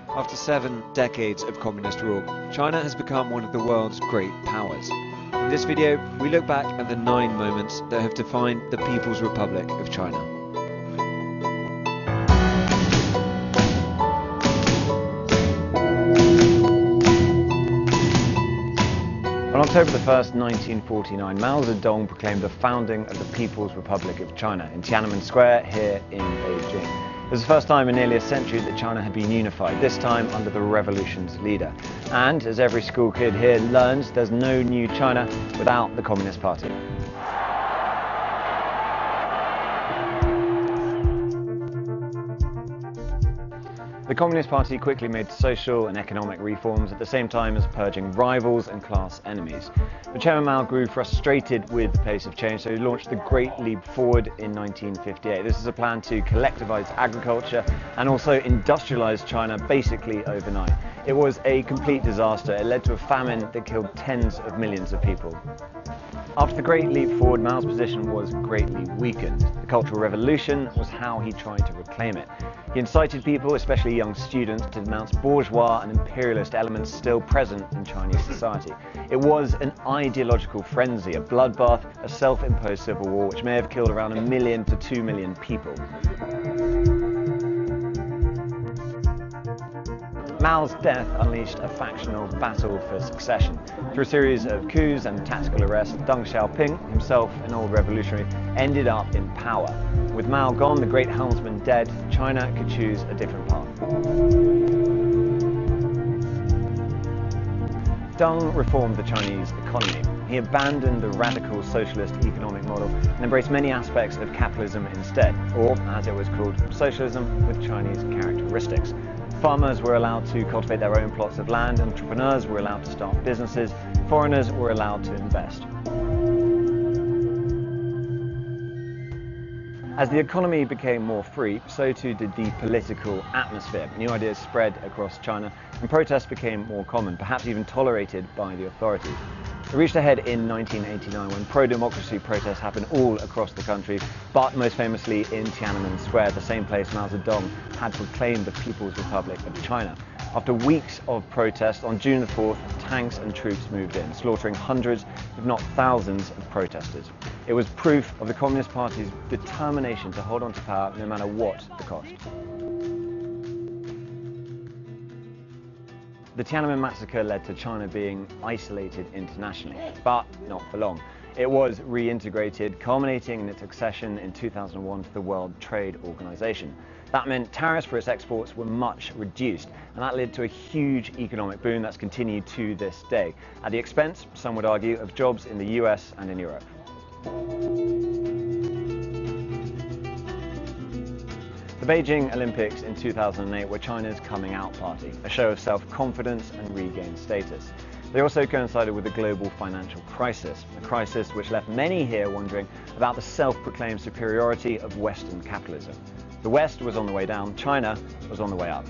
After 7 decades of communist rule, China has become one of the world's great powers. In this video, we look back at the 9 moments that have defined the People's Republic of China. On October 1st, 1949, Mao Zedong proclaimed the founding of the People's Republic of China in Tiananmen Square here in Beijing. It was the first time in nearly a century that China had been unified, this time under the revolution's leader. And as every school kid here learns, there's no new China without the Communist Party. The Communist Party quickly made social and economic reforms at the same time as purging rivals and class enemies. But Chairman Mao grew frustrated with the pace of change, so he launched the Great Leap Forward in 1958. This is a plan to collectivize agriculture and also industrialize China basically overnight. It was a complete disaster. It led to a famine that killed tens of millions of people. After the Great Leap Forward, Mao's position was greatly weakened. The Cultural Revolution was how he tried to reclaim it. He incited people, especially young students, to denounce bourgeois and imperialist elements still present in Chinese society. It was an ideological frenzy, a bloodbath, a self-imposed civil war which may have killed around 1 million to 2 million people. Mao's death unleashed a factional battle for succession. Through a series of coups and tactical arrests, Deng Xiaoping, himself an old revolutionary, ended up in power. With Mao gone, the great helmsman dead, China could choose a different path. Deng reformed the Chinese economy. He abandoned the radical socialist economic model and embraced many aspects of capitalism instead, or, as it was called, socialism with Chinese characteristics. Farmers were allowed to cultivate their own plots of land, entrepreneurs were allowed to start businesses, foreigners were allowed to invest. As the economy became more free, so too did the political atmosphere. New ideas spread across China, and protests became more common, perhaps even tolerated by the authorities. It reached a head in 1989 when pro-democracy protests happened all across the country, but most famously in Tiananmen Square, the same place Mao Zedong had proclaimed the People's Republic of China. After weeks of protests, on June the 4th, tanks and troops moved in, slaughtering hundreds, if not thousands, of protesters. It was proof of the Communist Party's determination to hold on to power no matter what the cost. The Tiananmen massacre led to China being isolated internationally, but not for long. It was reintegrated, culminating in its accession in 2001 to the World Trade Organization. That meant tariffs for its exports were much reduced, and that led to a huge economic boom that's continued to this day, at the expense, some would argue, of jobs in the US and in Europe. The Beijing Olympics in 2008 were China's coming out party, a show of self-confidence and regained status. They also coincided with the global financial crisis, a crisis which left many here wondering about the self-proclaimed superiority of Western capitalism. The West was on the way down, China was on the way up.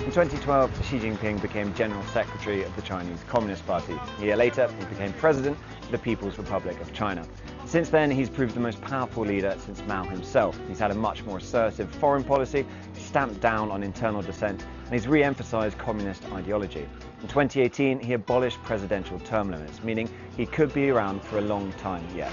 In 2012, Xi Jinping became General Secretary of the Chinese Communist Party. A year later, he became President of the People's Republic of China. Since then, he's proved the most powerful leader since Mao himself. He's had a much more assertive foreign policy, stamped down on internal dissent, and he's re-emphasized communist ideology. In 2018, he abolished presidential term limits, meaning he could be around for a long time yet.